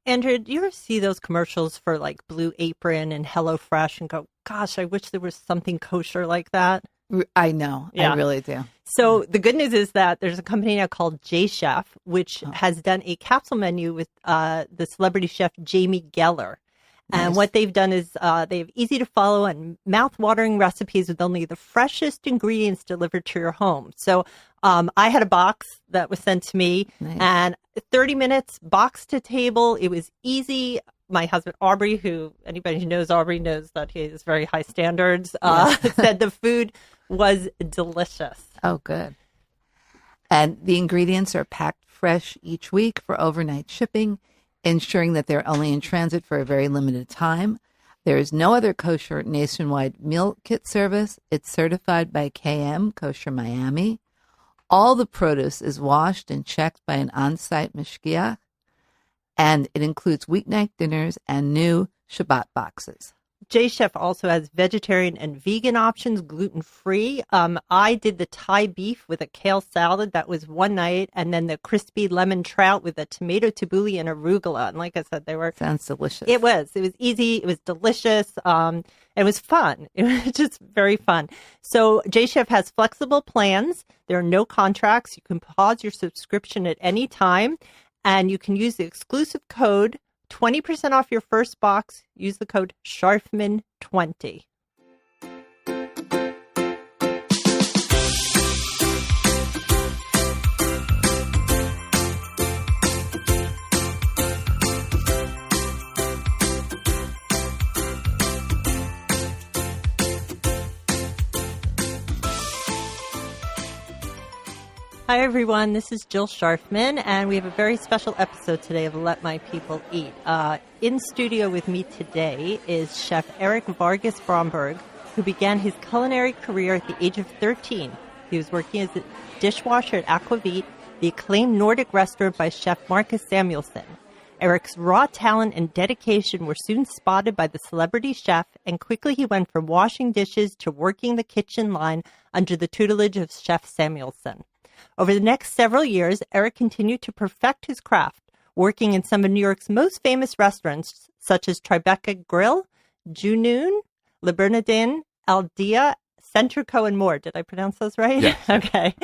Andrew, do you ever see those commercials for like Blue Apron and HelloFresh and go, gosh, I wish there was something kosher like that? I know. Yeah. I really do. So the good news is that there's a company now called Chef, which has done a capsule menu with the celebrity chef Jamie Geller. And what they've done is they have easy to follow and mouth-watering recipes with only the freshest ingredients delivered to your home. So I had a box that was sent to me, and 30 minutes, box to table. It was easy. My husband, Aubrey, who anybody who knows Aubrey knows that he has very high standards, said the food was delicious. Oh, good. And the ingredients are packed fresh each week for overnight shipping, ensuring that they're only in transit for a very limited time. There is no other kosher nationwide meal kit service. It's certified by KM, Kosher Miami. All the produce is washed and checked by an on-site mishkiach, and it includes weeknight dinners and new Shabbat boxes. Chef also has vegetarian and vegan options, gluten-free. I did the Thai beef with a kale salad. That was one night. And then the crispy lemon trout with a tomato tabbouleh and arugula. And like I said, they were... Sounds delicious. It was. It was easy. It was delicious. It was fun. It was just very fun. So Chef has flexible plans. There are no contracts. You can pause your subscription at any time. And you can use the exclusive code 20% off your first box. Use the code Sharfman20. Hi, everyone. This is Jill Sharfman, and we have a very special episode today of Let My People Eat. In studio with me today is Chef Erick Vargas Bromberg, who began his culinary career at the age of 13. He was working as a dishwasher at Aquavit, the acclaimed Nordic restaurant by Chef Marcus Samuelsson. Erick's raw talent and dedication were soon spotted by the celebrity chef, and quickly he went from washing dishes to working the kitchen line under the tutelage of Chef Samuelsson. Over the next several years, Erick continued to perfect his craft, working in some of New York's most famous restaurants, such as Tribeca Grill, Junoon, Le Bernardin, Al Dia, Centrico, and more. Did I pronounce those right? Yes. Okay.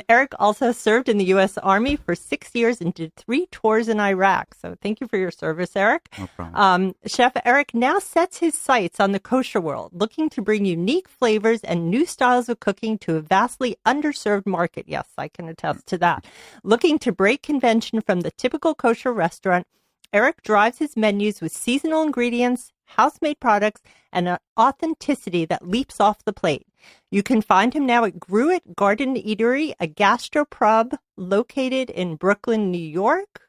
Erick also served in the U.S. Army for 6 years and did 3 tours in Iraq. So thank you for your service, Erick. No problem. Chef Erick now sets his sights on the kosher world, looking to bring unique flavors and new styles of cooking to a vastly underserved market. Yes, I can attest to that. Looking to break convention from the typical kosher restaurant, Erick drives his menus with seasonal ingredients, house-made products, and an authenticity that leaps off the plate. You can find him now at Gruet Garden Eatery, a gastropub located in Brooklyn, New York.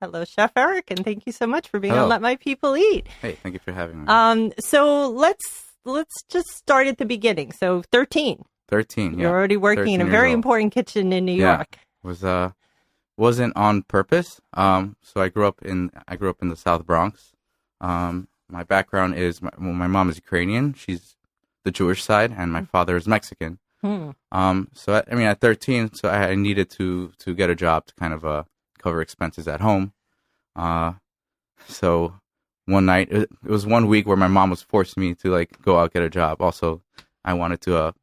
Hello, Chef Erick, and thank you so much for being on Let My People Eat. Hey, thank you for having me. So let's just start at the beginning. So 13. 13, yeah. You're already working in a very important kitchen in New York. Wasn't on purpose. So I grew up in the South Bronx. My background is my mom is Ukrainian. She's the Jewish side, and my father is Mexican. So at 13, so I needed to get a job to kind of cover expenses at home. So one night, it was 1 week where my mom was forcing me to like go out get a job. Also, I wanted to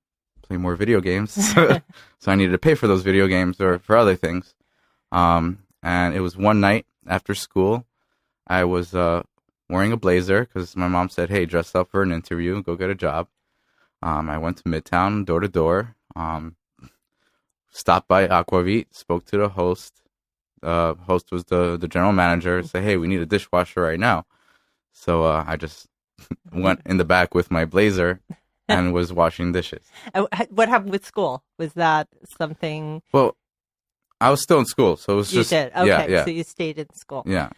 play more video games, so I needed to pay for those video games or for other things. And it was one night after school. I was wearing a blazer because my mom said, "Hey, dress up for an interview, go get a job." I went to Midtown, door to door, stopped by Aquavit, spoke to the host. Host was the general manager. Said, "Hey, we need a dishwasher right now." So I just went in the back with my blazer and was washing dishes. What happened with school? Was that something? Well, I was still in school, so it was You did? Okay, yeah. so you stayed in school. Yeah.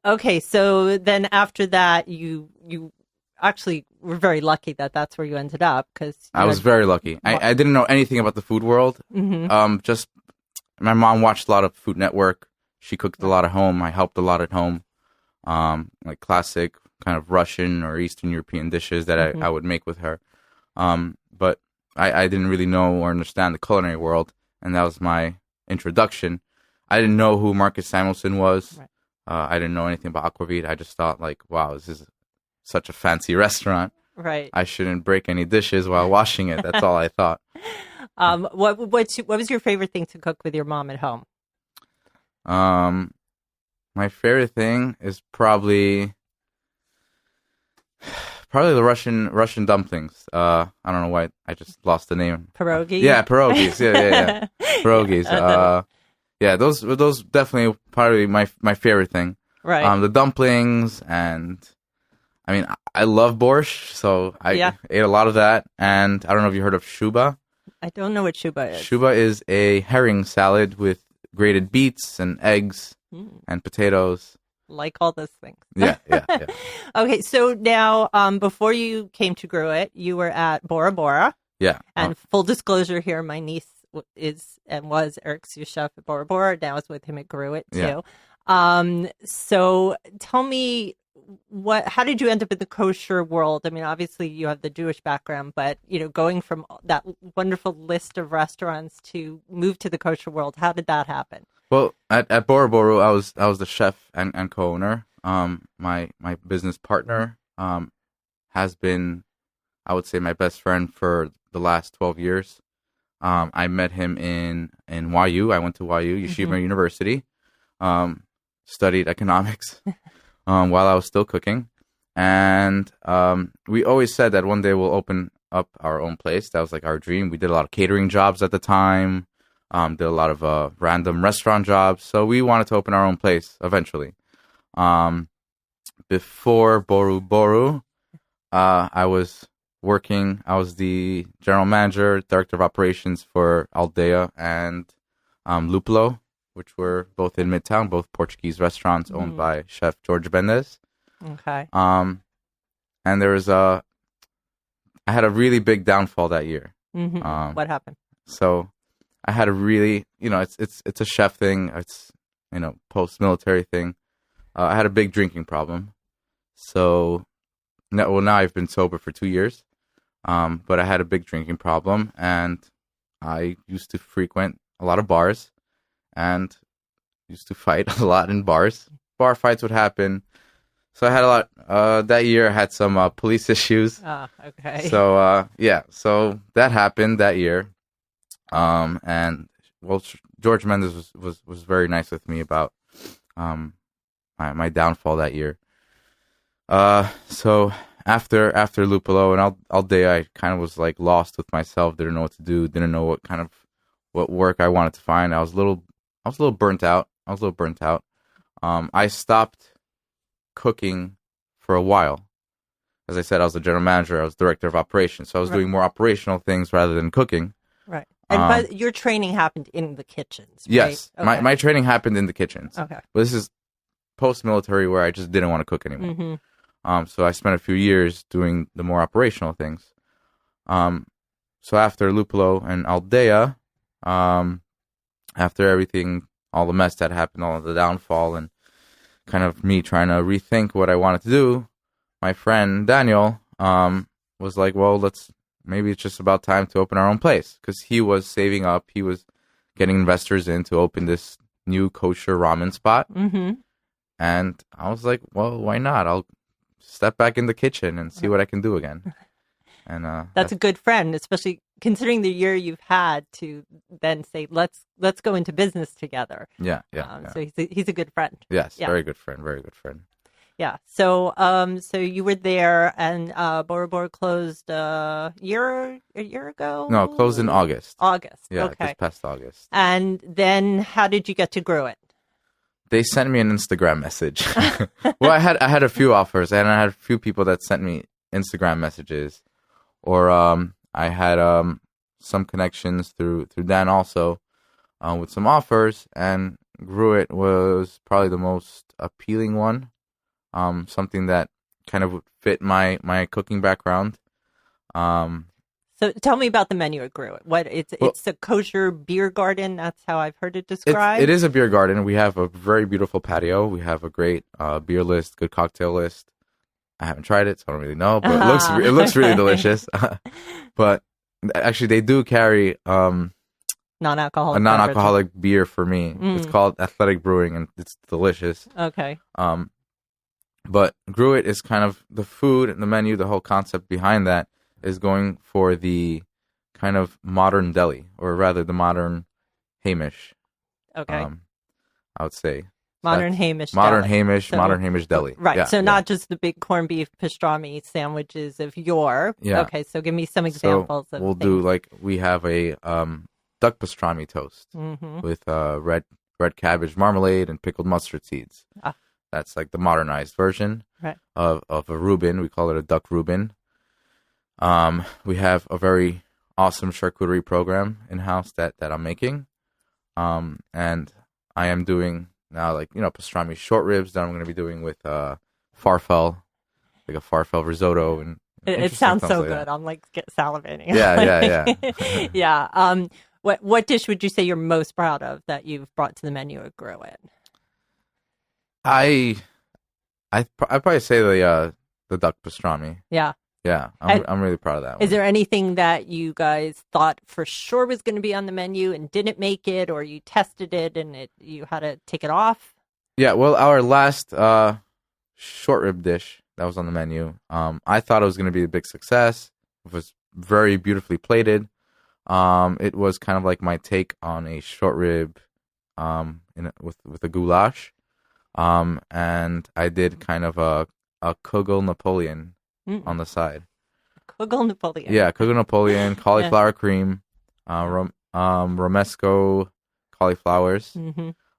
Okay, so then after that, you actually were very lucky that that's where you ended up. I was very lucky. I didn't know anything about the food world. Mm-hmm. Just my mom watched a lot of Food Network. She cooked a lot at home. I helped a lot at home, like classic kind of Russian or Eastern European dishes that I would make with her. But I didn't really know or understand the culinary world, and that was my introduction. I didn't know who Marcus Samuelsson was. I didn't know anything about aquavit. I just thought like, wow, this is such a fancy restaurant. Right. I shouldn't break any dishes while washing it. That's all I thought. What was your favorite thing to cook with your mom at home? My favorite thing is probably the Russian dumplings. I don't know why I just lost the name. Pierogi? Yeah, pierogies. Yeah. Pierogies. Yeah, those definitely probably my favorite thing. Right. The dumplings, and I mean I love borscht, so I ate a lot of that. And I don't know if you heard of shuba. I don't know what shuba is. Shuba is a herring salad with grated beets and eggs and potatoes. Like all those things. Yeah. Okay, so now before you came to Gruit, you were at Bora Bora. Yeah. And full disclosure here, my niece is and was Erick's sous chef at Bora Bora. Now is with him at Gruit too. Yeah. So tell me, how did you end up in the kosher world? I mean, obviously you have the Jewish background, but going from that wonderful list of restaurants to move to the kosher world, how did that happen? Well, at Bora Bora, I was the chef and co-owner. My business partner has been, I would say, my best friend for the last 12 years. I met him in YU. I went to YU, Yeshiva University, studied economics while I was still cooking. And we always said that one day we'll open up our own place. That was like our dream. We did a lot of catering jobs at the time, did a lot of random restaurant jobs. So we wanted to open our own place eventually. Before Boru, I was working. I was the general manager, director of operations for Aldea and Lupolo, which were both in Midtown, both Portuguese restaurants owned by Chef George Bendes. Okay. And there was I had a really big downfall that year. What happened? So I had a really, it's a chef thing. It's, post-military thing. I had a big drinking problem. So, now I've been sober for 2 years. But I had a big drinking problem, and I used to frequent a lot of bars and used to fight a lot in bars. Bar fights would happen. So I had a lot, that year I had some police issues. Okay. So, so that happened that year. And well, George Mendes was very nice with me about, my downfall that year. So after Lupolo and all day, I kind of was like lost with myself, didn't know what to do, didn't know what work I wanted to find. I was a little burnt out. I stopped cooking for a while. As I said, I was the general manager, I was director of operations. So I was doing more operational things rather than cooking. Right. But your training happened in the kitchens, right? Yes. Okay. My training happened in the kitchens. Okay. But this is post-military where I just didn't want to cook anymore. So I spent a few years doing the more operational things. So after Lupolo and Aldea, after everything, all the mess that happened, all of the downfall, and kind of me trying to rethink what I wanted to do, my friend Daniel was like, well, maybe it's just about time to open our own place. Because he was saving up. He was getting investors in to open this new kosher ramen spot. And I was like, well, why not? I'll step back in the kitchen and see what I can do again. And that's a good friend, especially considering the year you've had, to then say, let's go into business together. Yeah. So he's a good friend. Yes, yeah. Very good friend. Yeah. So so you were there, and Bora Bora closed a year ago? No, closed in August. Yeah, okay. Just past August. And then how did you get to Gruit? They sent me an Instagram message. Well, I had a few offers, and I had a few people that sent me Instagram messages, or I had some connections through Dan also with some offers, and Gruit was probably the most appealing one. Something that kind of fit my cooking background. So tell me about the menu at Gruit. It's a kosher beer garden. That's how I've heard it described. It is a beer garden. We have a very beautiful patio. We have a great beer list, good cocktail list. I haven't tried it, so I don't really know, but it looks really delicious. But actually, they do carry Non-alcoholic a non-alcoholic beer for me. It's called Athletic Brewing, and it's delicious. Okay. But Gruit is kind of the food and the menu. The whole concept behind that is going for the kind of modern deli, or rather the modern Hamish. Okay. I would say Modern Hamish deli. Right. Yeah, so not just the big corned beef pastrami sandwiches of yore. Yeah. Okay. So give me some examples of we'll things. do, like, we have a duck pastrami toast with red cabbage marmalade and pickled mustard seeds. Ah. That's like the modernized version of a Reuben. We call it a duck Reuben. We have a very awesome charcuterie program in-house that I'm making. And I am doing now, like, pastrami short ribs that I'm going to be doing with farfalle, like a farfalle risotto. And it sounds so like good. that. I'm like salivating. Yeah. Yeah. What dish would you say you're most proud of that you've brought to the menu at Gruit? I'd probably say the duck pastrami. Yeah. Yeah, I'm really proud of that one. Is there anything that you guys thought for sure was going to be on the menu and didn't make it, or you tested it and you had to take it off? Yeah, well, our last short rib dish that was on the menu, I thought it was going to be a big success. It was very beautifully plated. It was kind of like my take on a short rib with a goulash. And I did kind of a Kugel Napoleon on the side. Kugel Napoleon. Yeah, Kugel Napoleon, cauliflower cream, romesco cauliflowers,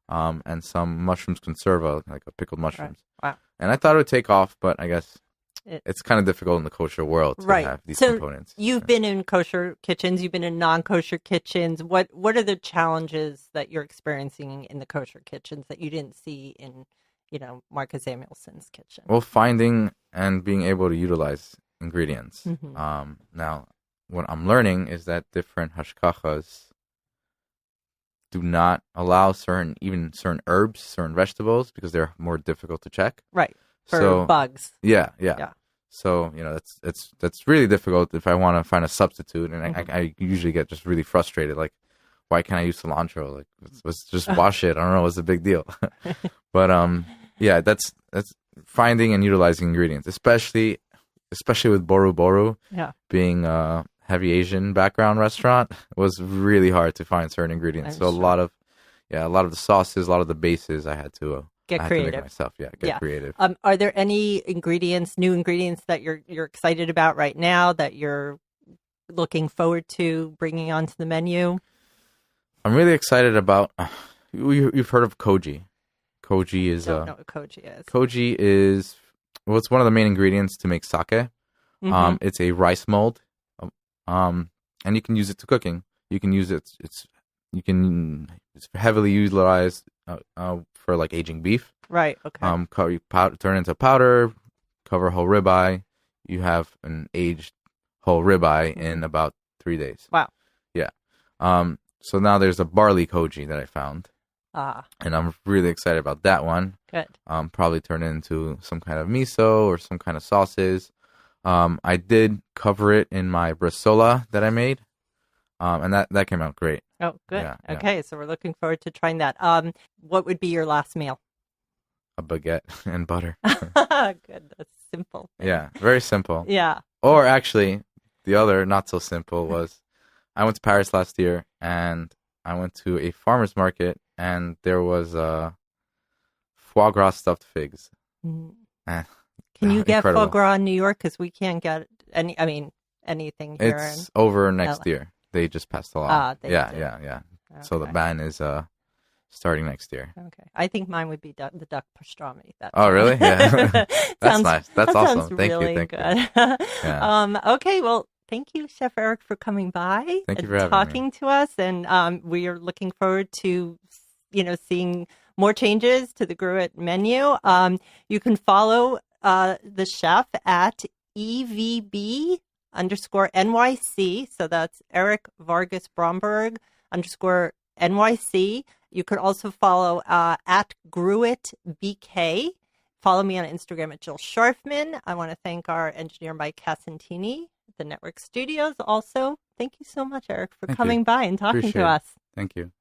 and some mushrooms conserva, like a pickled mushrooms. Right. Wow. And I thought it would take off, but I guess it's kind of difficult in the kosher world to have these components. You've been in kosher kitchens, you've been in non-kosher kitchens. What are the challenges that you're experiencing in the kosher kitchens that you didn't see in, Marcus Samuelson's kitchen? Well, finding and being able to utilize ingredients. Now, what I'm learning is that different hashkachas do not allow certain herbs, certain vegetables, because they're more difficult to check. Right. For bugs. Yeah. So, that's really difficult if I want to find a substitute, and I usually get just really frustrated. Like, why can't I use cilantro? Like, let's just wash it. I don't know. What's the big deal? But yeah, that's finding and utilizing ingredients, especially with Boru Boru being a heavy Asian background restaurant, was really hard to find certain ingredients. A lot of the sauces, a lot of the bases, I had to get I creative had to make myself. Get creative. Are there any new ingredients that you're excited about right now that you're looking forward to bringing onto the menu? I'm really excited about. You've heard of koji. Koji is. Don't know what koji is. Koji is, it's one of the main ingredients to make sake. It's a rice mold, and you can use it to cooking. You can use it. It's heavily utilized for like aging beef. Right. Okay. Turn it into powder. Cover whole ribeye. You have an aged whole ribeye in about 3 days. Wow. Yeah. So now there's a barley koji that I found. And I'm really excited about that one. Good. Probably turn it into some kind of miso or some kind of sauces. I did cover it in my bresaola that I made, and that came out great. Oh, good. Yeah, okay, so we're looking forward to trying that. What would be your last meal? A baguette and butter. Good. That's simple. Yeah, very simple. Yeah. Or actually, the other not so simple was, I went to Paris last year, and I went to a farmer's market, and there was foie gras stuffed figs. Can you get foie gras in New York? Because we can't get anything here. It's over next year. They just passed the law. Yeah. Okay. So the ban is starting next year. Okay. I think mine would be the duck pastrami. Oh, really? Yeah. That's nice. That's awesome. Thank really you. Good. Yeah. Okay. Well, thank you, Chef Erick, for coming by and talking to us. And we are looking forward to, seeing more changes to the Gruit menu. You can follow the chef at EVB_NYC. So that's Erick Vargas Bromberg _NYC. You could also follow at GruitBK. Follow me on Instagram at Jill Scharfman. I want to thank our engineer, Mike Cassantini, the Network Studios. Also, thank you so much, Erick, for coming by and talking to us. Thank you.